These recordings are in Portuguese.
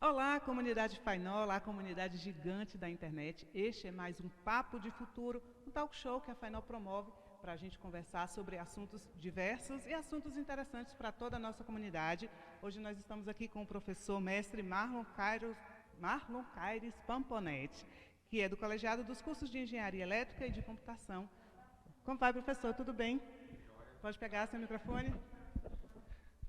Olá, comunidade Fainó, olá, comunidade gigante da internet. Este é mais um Papo de Futuro, um talk show que a Fainó promove para a gente conversar sobre assuntos diversos e assuntos interessantes para toda a nossa comunidade. Hoje nós estamos aqui com o professor mestre Marlon Caires Pamponetti, que é do colegiado dos cursos de Engenharia Elétrica e de Computação. Como vai, professor? Tudo bem? Pode pegar seu microfone?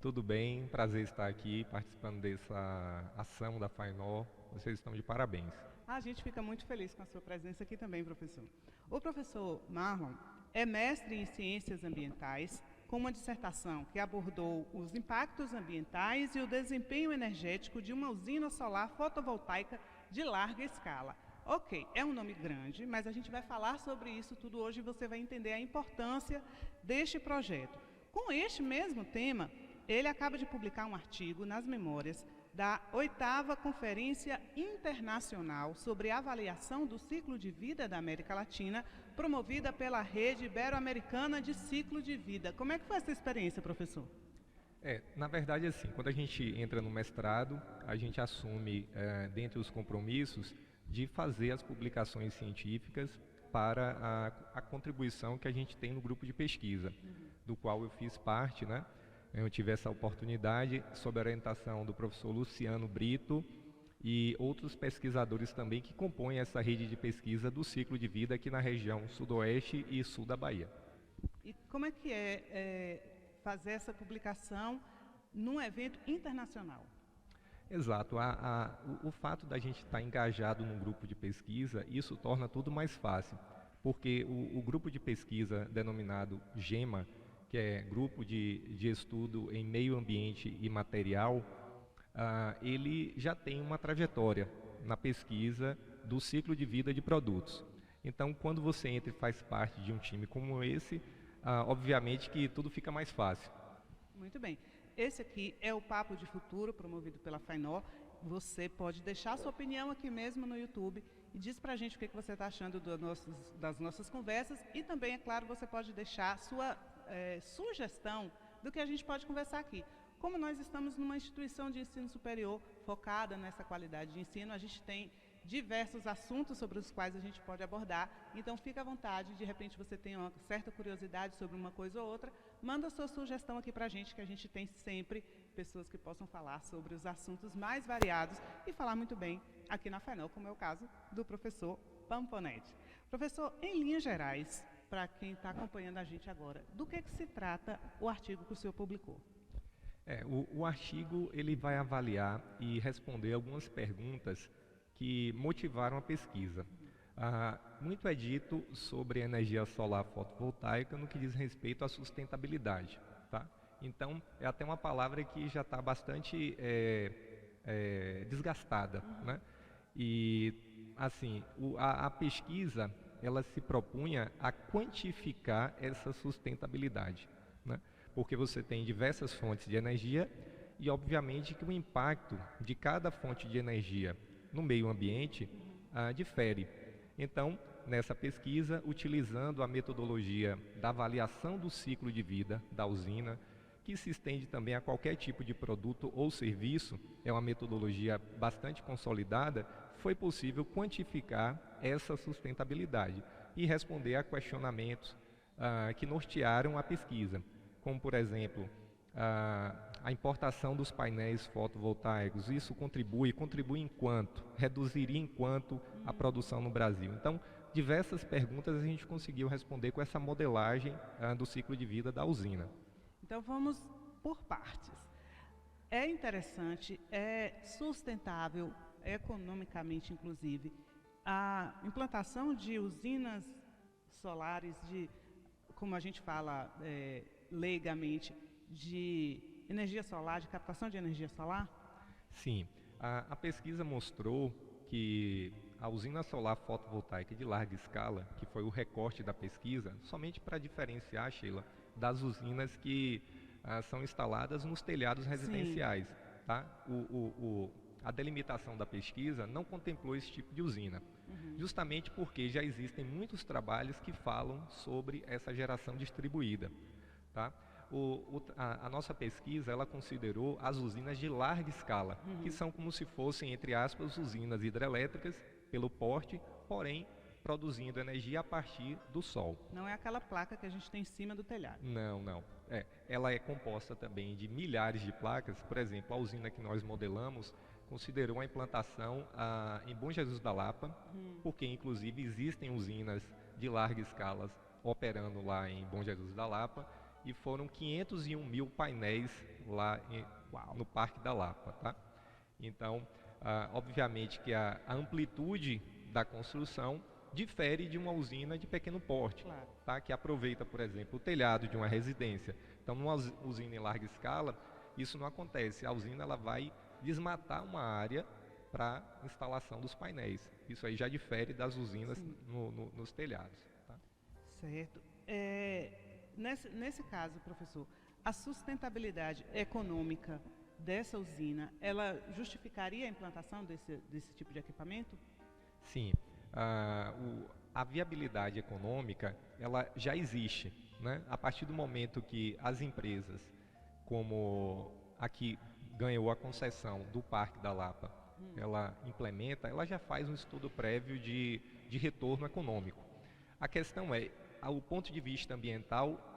Tudo bem, prazer estar aqui participando dessa ação da Fainó. Vocês estão de parabéns. A gente fica muito feliz com a sua presença aqui também, professor. O professor Marlon é mestre em Ciências Ambientais, com uma dissertação que abordou os impactos ambientais e o desempenho energético de uma usina solar fotovoltaica de larga escala. Ok, é um nome grande, mas a gente vai falar sobre isso tudo hoje e você vai entender a importância deste projeto. Com este mesmo tema, ele acaba de publicar um artigo nas memórias da 8ª Conferência Internacional sobre Avaliação do Ciclo de Vida da América Latina, promovida pela Rede Ibero-Americana de Ciclo de Vida. Como é que foi essa experiência, professor? Na verdade, assim, quando a gente entra no mestrado, a gente assume, dentre os compromissos, de fazer as publicações científicas para a contribuição que a gente tem no grupo de pesquisa, do qual eu fiz parte, né? Eu tive essa oportunidade sob a orientação do professor Luciano Brito e outros pesquisadores também que compõem essa rede de pesquisa do ciclo de vida aqui na região sudoeste e sul da Bahia. E como é que fazer essa publicação num evento internacional? Exato. O fato da gente estar engajado num grupo de pesquisa, isso torna tudo mais fácil, porque o grupo de pesquisa denominado GEMA, que é Grupo de Estudo em Meio Ambiente e Material, ele já tem uma trajetória na pesquisa do ciclo de vida de produtos. Então, quando você entra e faz parte de um time como esse, obviamente que tudo fica mais fácil. Muito bem. Esse aqui é o Papo de Futuro, promovido pela Fainó. Você pode deixar sua opinião aqui mesmo no YouTube e diz pra gente o que você está achando das nossas conversas e também, é claro, você pode deixar sua sugestão do que a gente pode conversar aqui. Como nós estamos numa instituição de ensino superior focada nessa qualidade de ensino, a gente tem diversos assuntos sobre os quais a gente pode abordar, então fica à vontade, de repente você tem uma certa curiosidade sobre uma coisa ou outra, manda sua sugestão aqui para a gente, que a gente tem sempre pessoas que possam falar sobre os assuntos mais variados e falar muito bem aqui na Fainó, como é o caso do professor Pamponetti. Professor, em linhas gerais, para quem está acompanhando a gente agora, do que se trata o artigo que o senhor publicou? O artigo ele vai avaliar e responder algumas perguntas que motivaram a pesquisa. Muito é dito sobre energia solar fotovoltaica no que diz respeito à sustentabilidade. Tá? Então, é até uma palavra que já está bastante desgastada. Né? E, assim, a pesquisa ela se propunha a quantificar essa sustentabilidade. Né? Porque você tem diversas fontes de energia e, obviamente, que o impacto de cada fonte de energia no meio ambiente difere. Então, nessa pesquisa, utilizando a metodologia da avaliação do ciclo de vida da usina, que se estende também a qualquer tipo de produto ou serviço, é uma metodologia bastante consolidada, foi possível quantificar essa sustentabilidade e responder a questionamentos que nortearam a pesquisa, como, por exemplo, a importação dos painéis fotovoltaicos, isso contribui em quanto? Reduziria em quanto a produção no Brasil? Então, diversas perguntas a gente conseguiu responder com essa modelagem do ciclo de vida da usina. Então vamos por partes. É interessante, é sustentável, economicamente inclusive, a implantação de usinas solares, como a gente fala leigamente, de energia solar, de captação de energia solar? Sim, a pesquisa mostrou que a usina solar fotovoltaica de larga escala, que foi o recorte da pesquisa, somente para diferenciar, Sheila, das usinas que são instaladas nos telhados residenciais. Tá? A delimitação da pesquisa não contemplou esse tipo de usina, justamente porque já existem muitos trabalhos que falam sobre essa geração distribuída. Tá? A nossa pesquisa, ela considerou as usinas de larga escala, que são como se fossem, entre aspas, usinas hidrelétricas pelo porte, porém produzindo energia a partir do sol. Não é aquela placa que a gente tem em cima do telhado. Não, não. Ela é composta também de milhares de placas. Por exemplo, a usina que nós modelamos considerou a implantação em Bom Jesus da Lapa, porque inclusive existem usinas de larga escala operando lá em Bom Jesus da Lapa, e foram 501 mil painéis lá no Parque da Lapa. Tá? Então, obviamente que a amplitude da construção difere de uma usina de pequeno porte, Claro. tá? Que aproveita, por exemplo, o telhado de uma residência. Então, numa usina em larga escala, isso não acontece. A usina ela vai desmatar uma área para instalação dos painéis. Isso aí já difere das usinas nos telhados. Tá? Certo. Nesse caso, professor, a sustentabilidade econômica dessa usina, ela justificaria a implantação desse tipo de equipamento? Sim. A viabilidade econômica, ela já existe, né? A partir do momento que as empresas, como aqui ganhou a concessão do Parque da Lapa, ela implementa, ela já faz um estudo prévio de retorno econômico. A questão o ponto de vista ambiental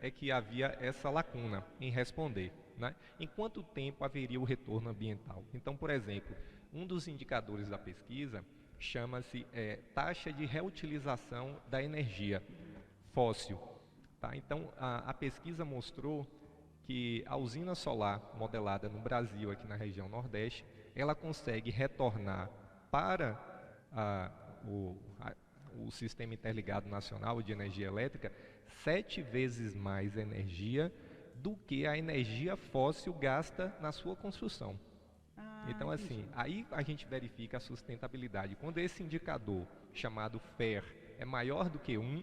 é que havia essa lacuna em responder, né? Em quanto tempo haveria o retorno ambiental? Então, por exemplo, um dos indicadores da pesquisa chama-se taxa de reutilização da energia fóssil. Tá? Então, a pesquisa mostrou que a usina solar modelada no Brasil, aqui na região Nordeste, ela consegue retornar para o Sistema Interligado Nacional de Energia Elétrica 7 vezes mais energia do que a energia fóssil gasta na sua construção. Então, assim, aí a gente verifica a sustentabilidade. Quando esse indicador, chamado FAIR, é maior do que 1,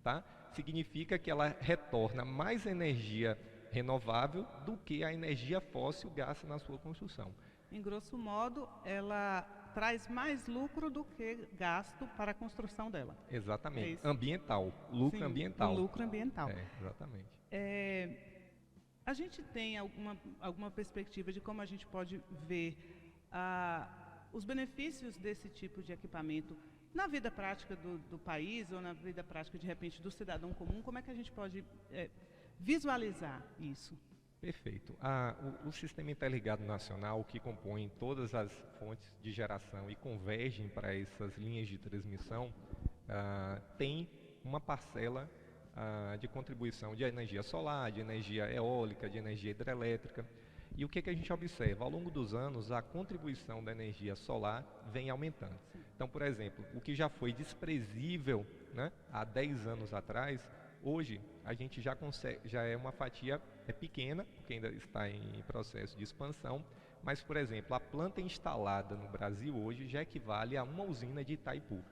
tá? Significa que ela retorna mais energia renovável do que a energia fóssil gasta na sua construção. Em grosso modo, ela traz mais lucro do que gasto para a construção dela. Exatamente. Ambiental. Lucro ambiental. Lucro ambiental. Exatamente. A gente tem alguma perspectiva de como a gente pode ver os benefícios desse tipo de equipamento na vida prática do país ou na vida prática, de repente, do cidadão comum? Como é que a gente pode visualizar isso? Perfeito. O Sistema Interligado Nacional, que compõe todas as fontes de geração e convergem para essas linhas de transmissão, tem uma parcela de contribuição de energia solar, de energia eólica, de energia hidrelétrica. E o que a gente observa? Ao longo dos anos, a contribuição da energia solar vem aumentando. Então, por exemplo, o que já foi desprezível, né, há 10 anos atrás, hoje a gente já consegue, já é uma fatia pequena, porque ainda está em processo de expansão, mas, por exemplo, a planta instalada no Brasil hoje já equivale a uma usina de Itaipu.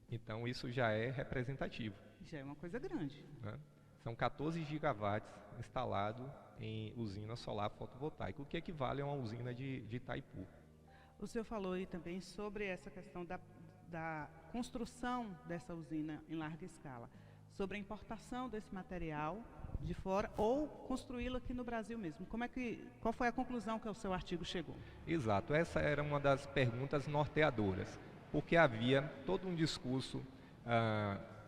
Então, isso já é representativo. Já é uma coisa grande. Né? São 14 gigawatts instalados em usina solar fotovoltaica, o que equivale a uma usina de Itaipu. O senhor falou aí também sobre essa questão da construção dessa usina em larga escala, sobre a importação desse material de fora ou construí-lo aqui no Brasil mesmo. Qual foi a conclusão que o seu artigo chegou? Exato, essa era uma das perguntas norteadoras, porque havia todo um discurso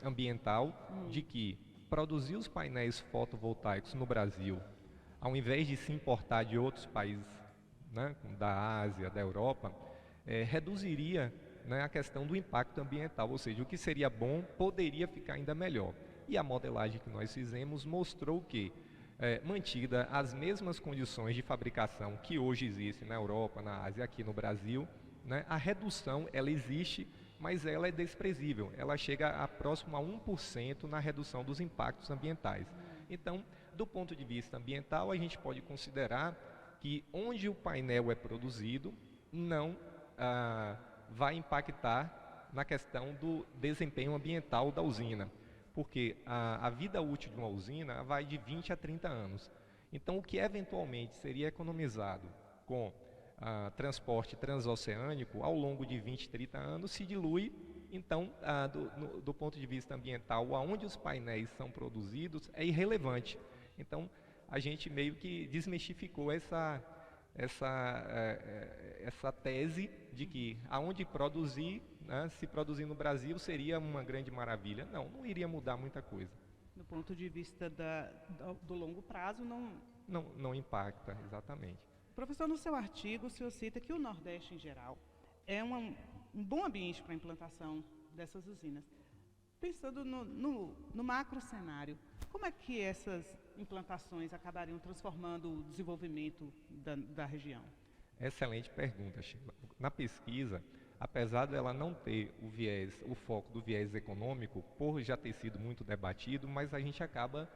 ambiental de que produzir os painéis fotovoltaicos no Brasil, ao invés de se importar de outros países, né, da Ásia, da Europa, reduziria, né, a questão do impacto ambiental, ou seja, o que seria bom poderia ficar ainda melhor. E a modelagem que nós fizemos mostrou que, mantida as mesmas condições de fabricação que hoje existem na Europa, na Ásia, aqui no Brasil, né, a redução ela existe, mas ela é desprezível. Ela chega a próximo a 1% na redução dos impactos ambientais. Então, do ponto de vista ambiental, a gente pode considerar que onde o painel é produzido não vai impactar na questão do desempenho ambiental da usina, porque a vida útil de uma usina vai de 20 a 30 anos. Então, o que eventualmente seria economizado com transporte transoceânico ao longo de 20, 30 anos se dilui. Então, do ponto de vista ambiental, aonde os painéis são produzidos é irrelevante. Então, a gente meio que desmistificou essa tese de que aonde produzir, né, se produzir no Brasil seria uma grande maravilha. Não iria mudar muita coisa. Do ponto de vista do longo prazo, não... Não impacta, exatamente. Professor, no seu artigo, o senhor cita que o Nordeste, em geral, é um bom ambiente para a implantação dessas usinas. Pensando no macro cenário, como é que essas implantações acabariam transformando o desenvolvimento da região? Excelente pergunta, Sheila. Na pesquisa, apesar dela não ter o foco do viés econômico, por já ter sido muito debatido, mas a gente acaba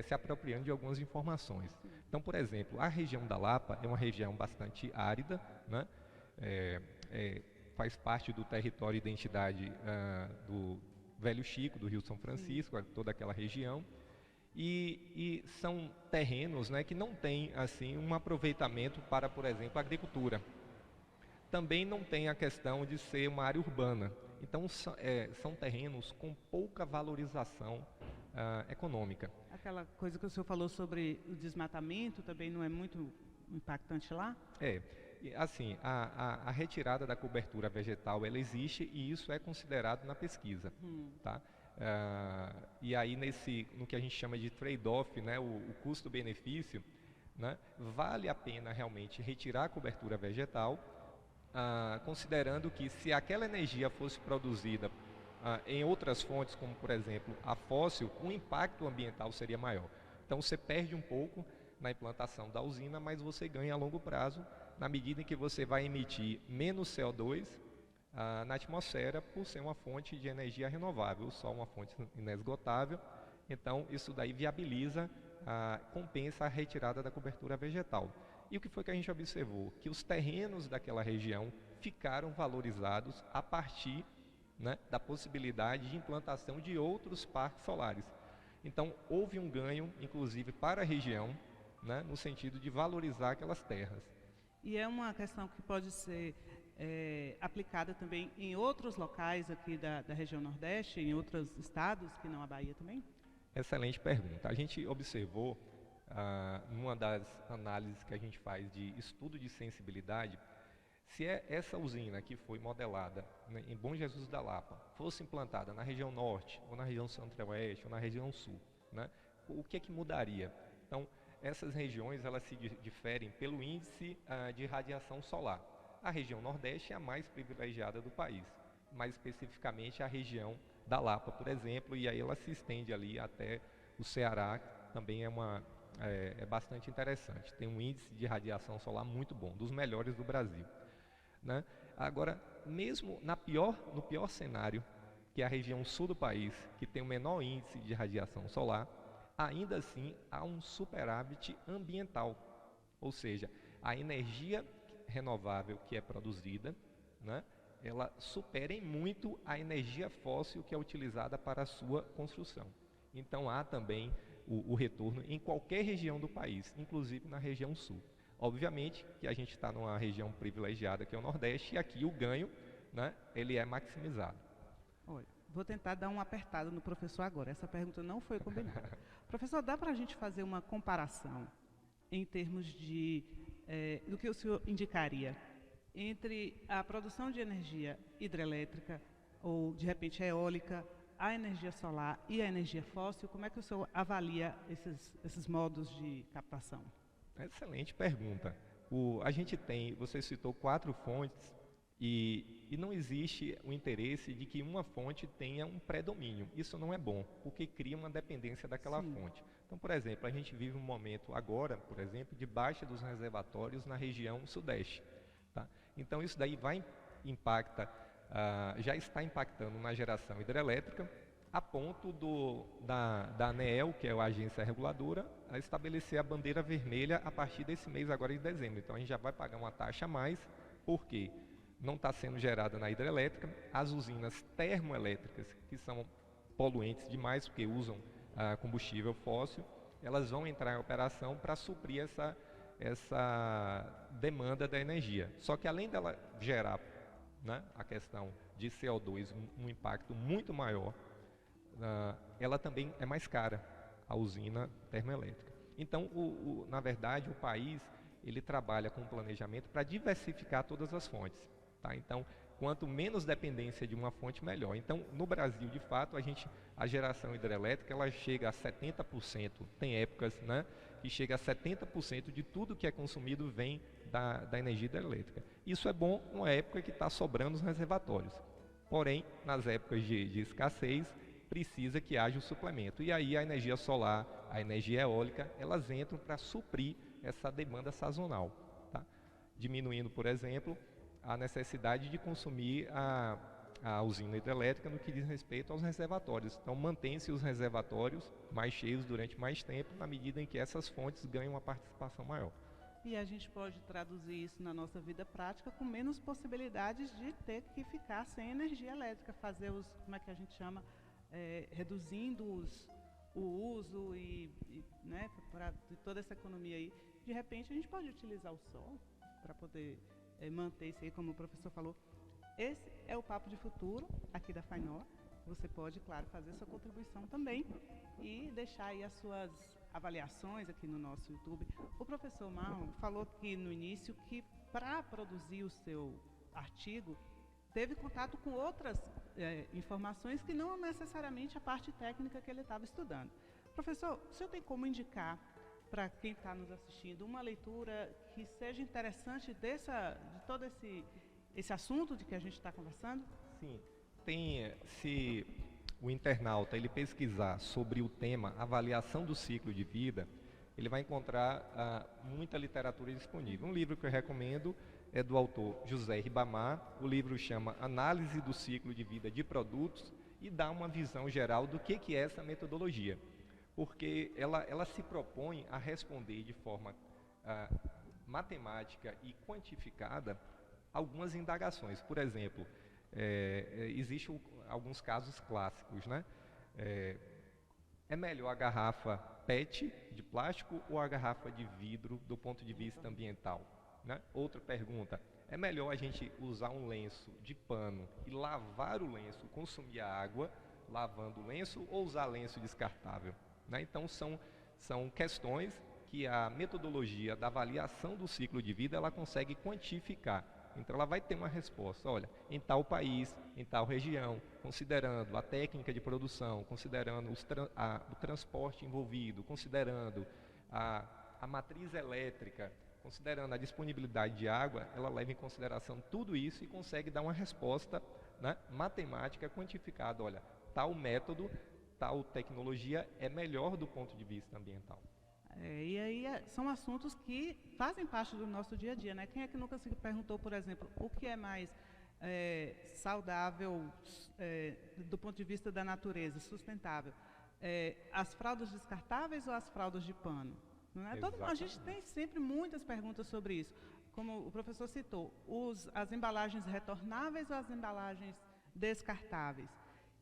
se apropriando de algumas informações. Então, por exemplo, a região da Lapa é uma região bastante árida, né? Faz parte do território e identidade do Velho Chico, do Rio São Francisco, toda aquela região. E são terrenos, né, que não têm assim, um aproveitamento para, por exemplo, a agricultura. Também não tem a questão de ser uma área urbana. Então, são terrenos com pouca valorização econômica. Aquela coisa que o senhor falou sobre o desmatamento também não é muito impactante lá? Assim, a retirada da cobertura vegetal, ela existe e isso é considerado na pesquisa, tá? E aí no que a gente chama de trade-off, né, o custo-benefício, né, vale a pena realmente retirar a cobertura vegetal, considerando que se aquela energia fosse produzida em outras fontes, como por exemplo a fóssil, o impacto ambiental seria maior. Então você perde um pouco na implantação da usina, mas você ganha a longo prazo, na medida em que você vai emitir menos CO2 na atmosfera por ser uma fonte de energia renovável, o sol é uma fonte inesgotável, então isso daí viabiliza, compensa a retirada da cobertura vegetal. E o que foi que a gente observou? Que os terrenos daquela região ficaram valorizados a partir, né, da possibilidade de implantação de outros parques solares. Então houve um ganho, inclusive para a região, né, no sentido de valorizar aquelas terras. E é uma questão que pode ser aplicada também em outros locais aqui da região Nordeste, em outros estados, que não a Bahia também? Excelente pergunta. A gente observou, numa das análises que a gente faz de estudo de sensibilidade, se essa usina que foi modelada, né, em Bom Jesus da Lapa, fosse implantada na região Norte, ou na região Centro-Oeste, ou na região Sul, né, o que é que mudaria? Então, essas regiões elas se diferem pelo índice de radiação solar. A região Nordeste é a mais privilegiada do país, mais especificamente a região da Lapa, por exemplo, e aí ela se estende ali até o Ceará, que também é bastante interessante. Tem um índice de radiação solar muito bom, dos melhores do Brasil, né? Agora, mesmo no pior cenário, que é a região sul do país, que tem o menor índice de radiação solar, ainda assim há um superávit ambiental, ou seja, a energia renovável que é produzida, né, ela supera em muito a energia fóssil que é utilizada para a sua construção. Então há também o retorno em qualquer região do país, inclusive na região sul. Obviamente que a gente está numa região privilegiada que é o Nordeste e aqui o ganho, né, ele é maximizado. Olha, vou tentar dar uma apertada no professor agora. Essa pergunta não foi combinada. Professor, dá para a gente fazer uma comparação em termos do que o senhor indicaria entre a produção de energia hidrelétrica ou, de repente, eólica, a energia solar e a energia fóssil? Como é que o senhor avalia esses modos de captação? Excelente pergunta. Você citou 4 fontes e não existe o interesse de que uma fonte tenha um predomínio. Isso não é bom, porque cria uma dependência daquela fonte. Então, por exemplo, a gente vive um momento agora, por exemplo, de baixa dos reservatórios na região sudeste. Tá? Então, isso daí já está impactando na geração hidrelétrica, a ponto da ANEEL, que é a agência reguladora, a estabelecer a bandeira vermelha a partir desse mês agora de dezembro. Então a gente já vai pagar uma taxa a mais, porque não está sendo gerada na hidrelétrica. As usinas termoelétricas, que são poluentes demais, porque usam combustível fóssil, elas vão entrar em operação para suprir essa demanda da energia. Só que além dela gerar, né, a questão de CO2, um impacto muito maior, ela também é mais cara, a usina termoelétrica. Então, na verdade, o país ele trabalha com planejamento para diversificar todas as fontes. Tá? Então, quanto menos dependência de uma fonte, melhor. Então, no Brasil, de fato, a geração hidrelétrica ela chega a 70%. Tem épocas, né, que chega a 70% de tudo que é consumido vem da energia hidrelétrica. Isso é bom numa época que está sobrando os reservatórios. Porém, nas épocas de escassez, precisa que haja o suplemento. E aí a energia solar, a energia eólica, elas entram para suprir essa demanda sazonal. Tá? Diminuindo, por exemplo, a necessidade de consumir a usina hidrelétrica no que diz respeito aos reservatórios. Então, mantém-se os reservatórios mais cheios durante mais tempo, na medida em que essas fontes ganham uma participação maior. E a gente pode traduzir isso na nossa vida prática com menos possibilidades de ter que ficar sem energia elétrica, fazer como é que a gente chama, reduzindo o uso né, de toda essa economia aí. De repente, a gente pode utilizar o sol para poder manter isso aí, como o professor falou. Esse é o Papo de Futuro, aqui da FAINOR. Você pode, claro, fazer sua contribuição também e deixar aí as suas avaliações aqui no nosso YouTube. O professor Marlon falou aqui no início que, para produzir o seu artigo, teve contato com outras informações que não necessariamente a parte técnica que ele estava estudando. Professor, o senhor tem como indicar para quem está nos assistindo uma leitura que seja interessante de todo esse assunto de que a gente está conversando? Sim, se o internauta ele pesquisar sobre o tema avaliação do ciclo de vida, ele vai encontrar muita literatura disponível. Um livro que eu recomendo é do autor José Ribamar. O livro chama Análise do Ciclo de Vida de Produtos e dá uma visão geral do que é essa metodologia, porque ela se propõe a responder de forma matemática e quantificada algumas indagações. Por exemplo, existem alguns casos clássicos, né? É melhor a garrafa PET de plástico ou a garrafa de vidro do ponto de vista ambiental? Né? Outra pergunta, é melhor a gente usar um lenço de pano e lavar o lenço, consumir a água lavando o lenço ou usar lenço descartável? Né? Então são questões que a metodologia da avaliação do ciclo de vida ela consegue quantificar. Então ela vai ter uma resposta, olha, em tal país, em tal região, considerando a técnica de produção, considerando o transporte envolvido, considerando a matriz elétrica, considerando a disponibilidade de água, ela leva em consideração tudo isso e consegue dar uma resposta, né, matemática quantificada, olha, tal método, tal tecnologia é melhor do ponto de vista ambiental. E aí são assuntos que fazem parte do nosso dia a dia, né? Quem é que nunca se perguntou, por exemplo, o que é mais saudável do ponto de vista da natureza, sustentável? As fraldas descartáveis ou as fraldas de pano? Não é? A gente tem sempre muitas perguntas sobre isso. Como o professor citou, as embalagens retornáveis ou as embalagens descartáveis?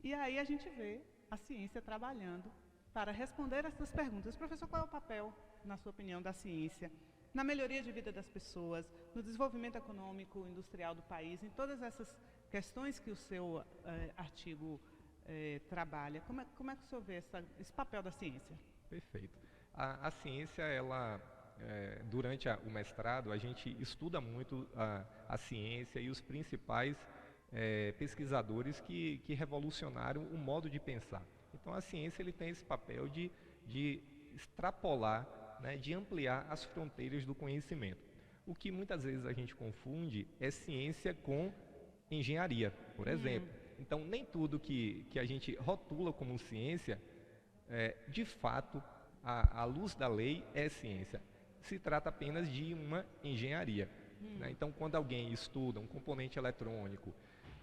E aí a gente vê a ciência trabalhando para responder essas perguntas. Professor, qual é o papel, na sua opinião, da ciência na melhoria de vida das pessoas, no desenvolvimento econômico, industrial do país, em todas essas questões que o seu artigo trabalha? Como é que o senhor vê esse papel da ciência? Perfeito. A ciência, ela, durante o mestrado, a gente estuda muito a ciência e os principais pesquisadores que revolucionaram o modo de pensar. Então a ciência ele tem esse papel de extrapolar, né, de ampliar as fronteiras do conhecimento. O que muitas vezes a gente confunde é ciência com engenharia, por exemplo. Então nem tudo que a gente rotula como ciência, de fato, à luz da lei, é ciência. Se trata apenas de uma engenharia. Né? Então quando alguém estuda um componente eletrônico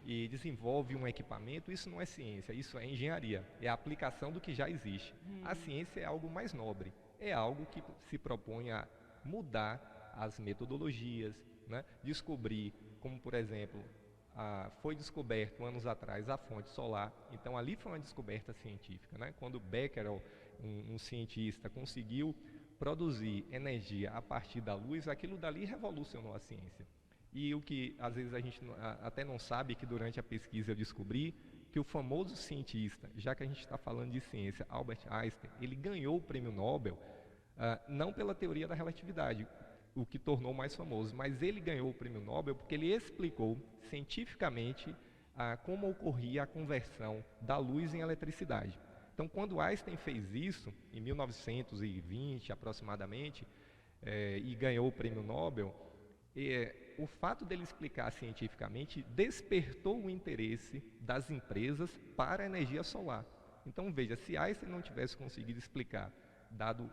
e desenvolve um equipamento, isso não é ciência, isso é engenharia, é a aplicação do que já existe. A ciência é algo mais nobre, é algo que se propõe a mudar as metodologias, né? Descobrir, como por exemplo, foi descoberto anos atrás a fonte solar, então ali foi uma descoberta científica. Né? Quando Becquerel, um cientista, conseguiu produzir energia a partir da luz, aquilo dali revolucionou a ciência. E o que às vezes a gente até não sabe, que durante a pesquisa eu descobri, que o famoso cientista, já que a gente está falando de ciência, Albert Einstein, ele ganhou o prêmio Nobel não pela teoria da relatividade, o que tornou mais famoso, mas ele ganhou o prêmio Nobel porque ele explicou cientificamente como ocorria a conversão da luz em eletricidade. Então, quando Einstein fez isso, em 1920 aproximadamente, e ganhou o prêmio Nobel, o fato dele explicar cientificamente despertou o interesse das empresas para a energia solar. Então, veja, se Einstein não tivesse conseguido explicar, dado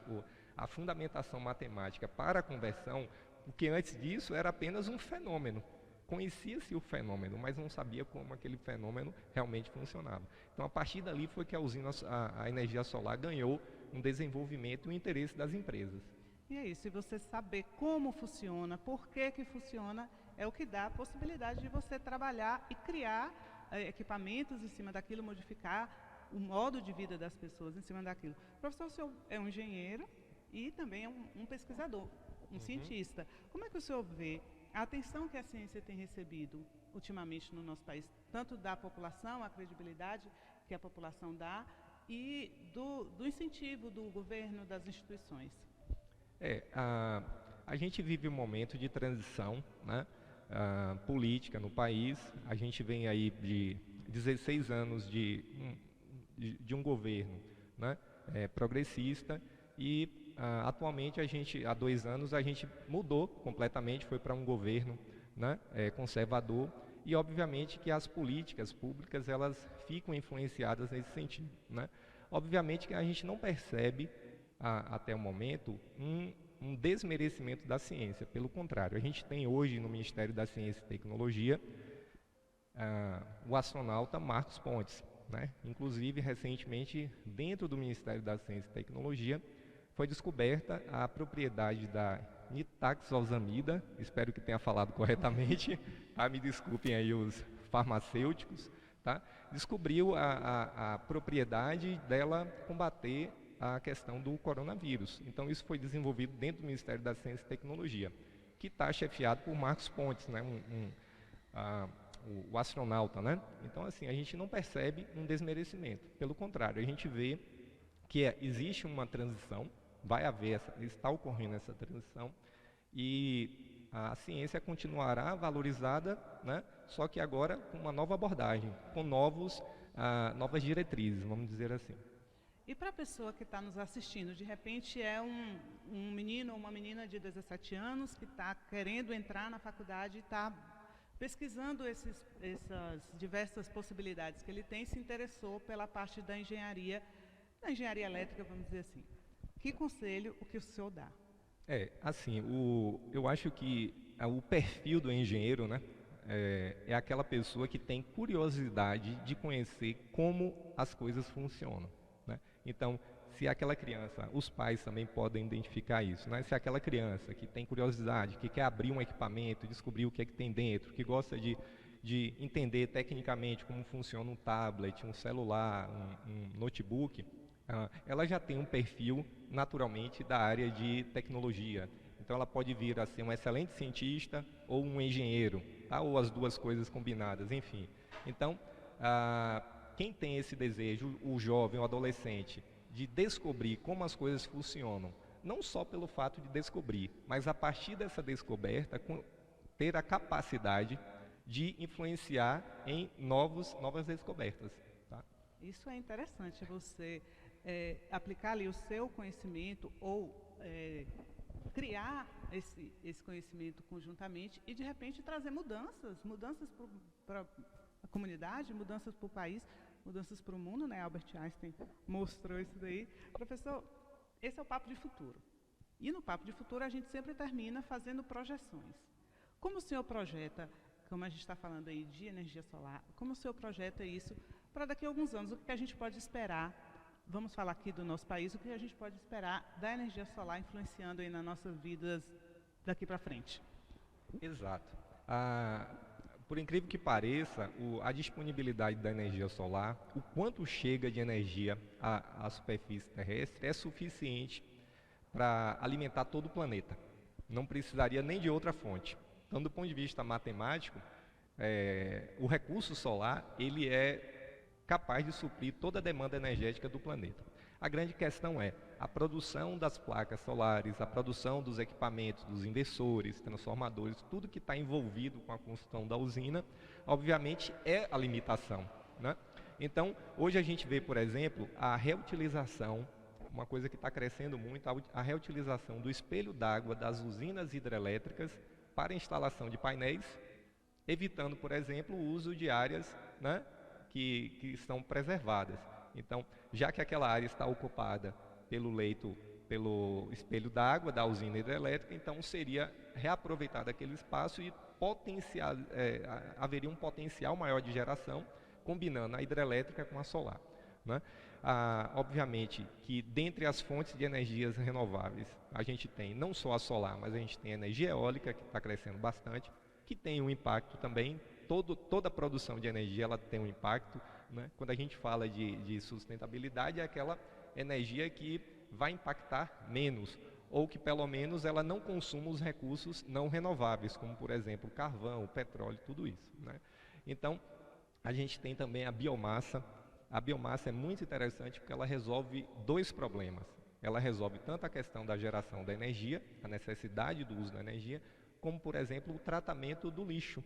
a fundamentação matemática para a conversão, porque antes disso era apenas um fenômeno. Conhecia-se o fenômeno, mas não sabia como aquele fenômeno realmente funcionava. Então, a partir dali foi que a energia solar ganhou um desenvolvimento e um interesse das empresas. E é isso, e você saber como funciona, por que funciona, é o que dá a possibilidade de você trabalhar e criar equipamentos em cima daquilo, modificar o modo de vida das pessoas em cima daquilo. Professor, o senhor é um engenheiro e também é um pesquisador, um cientista. Como é que o senhor vê a atenção que a ciência tem recebido ultimamente no nosso país, tanto da população, a credibilidade que a população dá, e do incentivo do governo, das instituições? A gente vive um momento de transição, né, política no país. A gente vem aí de 16 anos de um governo, né, progressista, e atualmente há 2 anos a gente mudou completamente, foi para um governo, né, conservador, e obviamente que as políticas públicas elas ficam influenciadas nesse sentido, né? Obviamente que a gente não percebe até o momento um desmerecimento da ciência. Pelo contrário, a gente tem hoje no Ministério da Ciência e Tecnologia o astronauta Marcos Pontes, né? Inclusive, recentemente, dentro do Ministério da Ciência e Tecnologia, foi descoberta a propriedade da nitazoxanida, espero que tenha falado corretamente, me desculpem aí os farmacêuticos, tá? Descobriu a propriedade dela combater a questão do coronavírus. Então, isso foi desenvolvido dentro do Ministério da Ciência e Tecnologia, que está chefiado por Marcos Pontes, né, o astronauta, né? Então, assim, a gente não percebe um desmerecimento. Pelo contrário, a gente vê que existe uma transição, está ocorrendo essa transição, e a ciência continuará valorizada, né, só que agora com uma nova abordagem, com novas diretrizes, vamos dizer assim. E para a pessoa que está nos assistindo, de repente é um menino ou uma menina de 17 anos que está querendo entrar na faculdade e está pesquisando essas diversas possibilidades que ele tem, se interessou pela parte da engenharia elétrica, vamos dizer assim. Que conselho o que o senhor dá? Assim, eu acho que o perfil do engenheiro, né, é aquela pessoa que tem curiosidade de conhecer como as coisas funcionam, né? Então, se aquela criança, os pais também podem identificar isso, né? Se aquela criança que tem curiosidade, que quer abrir um equipamento, descobrir o que é que tem dentro, que gosta de entender tecnicamente como funciona um tablet, um celular, um notebook, ela já tem um perfil naturalmente da área de tecnologia. Então ela pode vir a ser um excelente cientista ou um engenheiro, tá? Ou as duas coisas combinadas, enfim. Então, quem tem esse desejo, o jovem, o adolescente, de descobrir como as coisas funcionam, não só pelo fato de descobrir, mas a partir dessa descoberta, ter a capacidade de influenciar em novas descobertas. Tá? Isso é interessante, você aplicar ali o seu conhecimento ou criar esse conhecimento conjuntamente e, de repente, trazer mudanças para a comunidade, mudanças para o país, mudanças para o mundo, né? Albert Einstein mostrou isso daí. Professor, esse é o Papo de Futuro. E no Papo de Futuro a gente sempre termina fazendo projeções. Como o senhor projeta, como a gente está falando aí de energia solar, como o senhor projeta isso para daqui a alguns anos? O que a gente pode esperar? Vamos falar aqui do nosso país, o que a gente pode esperar da energia solar influenciando aí nas nossas vidas daqui para frente? Exato. Por incrível que pareça, a disponibilidade da energia solar, o quanto chega de energia à superfície terrestre é suficiente para alimentar todo o planeta. Não precisaria nem de outra fonte. Então, do ponto de vista matemático, o recurso solar ele é capaz de suprir toda a demanda energética do planeta. A grande questão é a produção das placas solares, a produção dos equipamentos, dos inversores, transformadores, tudo que está envolvido com a construção da usina, obviamente é a limitação, né? Então, hoje a gente vê, por exemplo, a reutilização, uma coisa que está crescendo muito, a reutilização do espelho d'água das usinas hidrelétricas para instalação de painéis, evitando, por exemplo, o uso de áreas, né, que estão preservadas. Então, já que aquela área está ocupada pelo espelho d'água da usina hidrelétrica, então seria reaproveitado aquele espaço e haveria um potencial maior de geração, combinando a hidrelétrica com a solar, né? Obviamente que dentre as fontes de energias renováveis, a gente tem não só a solar, mas a gente tem a energia eólica, que está crescendo bastante, que tem um impacto também, toda a produção de energia ela tem um impacto, né? Quando a gente fala de sustentabilidade, é aquela energia que vai impactar menos, ou que pelo menos ela não consuma os recursos não renováveis, como por exemplo o carvão, o petróleo, tudo isso, né? Então, a gente tem também a biomassa. A biomassa é muito interessante porque ela resolve dois problemas. Ela resolve tanto a questão da geração da energia, a necessidade do uso da energia, como, por exemplo, o tratamento do lixo,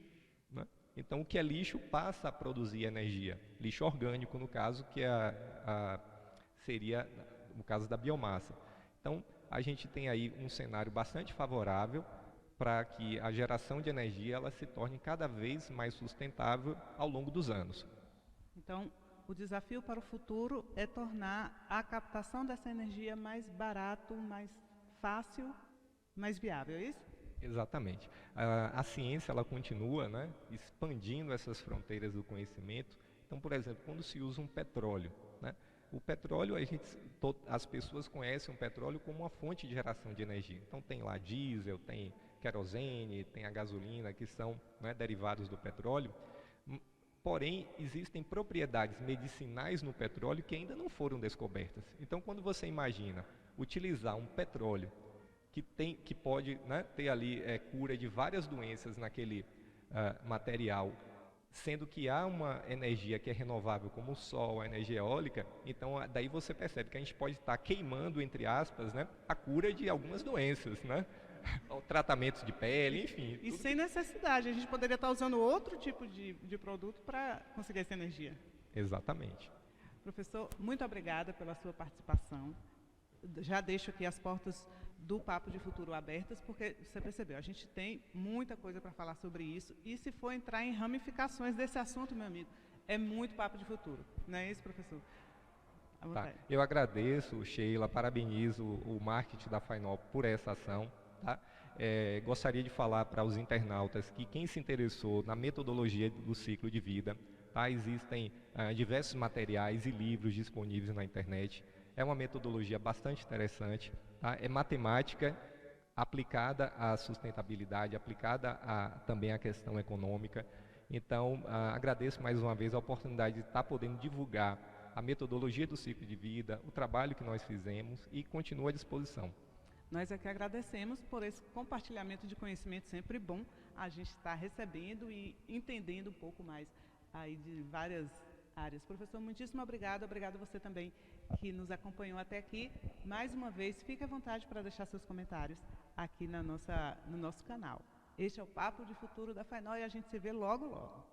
né? Então, o que é lixo passa a produzir energia. Lixo orgânico, no caso, que seria no caso da biomassa. Então, a gente tem aí um cenário bastante favorável para que a geração de energia ela se torne cada vez mais sustentável ao longo dos anos. Então, o desafio para o futuro é tornar a captação dessa energia mais barato, mais fácil, mais viável, é isso? Exatamente. A ciência ela continua, né, expandindo essas fronteiras do conhecimento. Então, por exemplo, quando se usa um petróleo, né, o petróleo, as pessoas conhecem o petróleo como uma fonte de geração de energia. Então, tem lá diesel, tem querosene, tem a gasolina, que são, né, derivados do petróleo. Porém, existem propriedades medicinais no petróleo que ainda não foram descobertas. Então, quando você imagina utilizar um petróleo que pode, né, ter ali cura de várias doenças naquele material, sendo que há uma energia que é renovável, como o sol, a energia eólica, então daí você percebe que a gente pode estar queimando, entre aspas, né, a cura de algumas doenças, né? Tratamentos de pele, enfim. E sem necessidade, a gente poderia estar usando outro tipo de produto para conseguir essa energia. Exatamente. Professor, muito obrigada pela sua participação. Já deixo aqui as portas do Papo de Futuro abertas, porque você percebeu, a gente tem muita coisa para falar sobre isso, e se for entrar em ramificações desse assunto, meu amigo, é muito Papo de Futuro. Não é isso, professor? Tá. Eu agradeço, Sheila, parabenizo o marketing da Fainol por essa ação. Tá? Gostaria de falar para os internautas que quem se interessou na metodologia do ciclo de vida, tá? Existem diversos materiais e livros disponíveis na internet. É uma metodologia bastante interessante, tá? É matemática aplicada à sustentabilidade, aplicada também à questão econômica. Então, agradeço mais uma vez a oportunidade de estar podendo divulgar a metodologia do ciclo de vida, o trabalho que nós fizemos e continuo à disposição. Nós é que agradecemos por esse compartilhamento de conhecimento sempre bom. A gente está recebendo e entendendo um pouco mais aí de várias áreas. Professor, muitíssimo obrigado. Obrigado a você também que nos acompanhou até aqui. Mais uma vez, fique à vontade para deixar seus comentários aqui no nosso canal. Este é o Papo de Futuro da Fainol e a gente se vê logo, logo.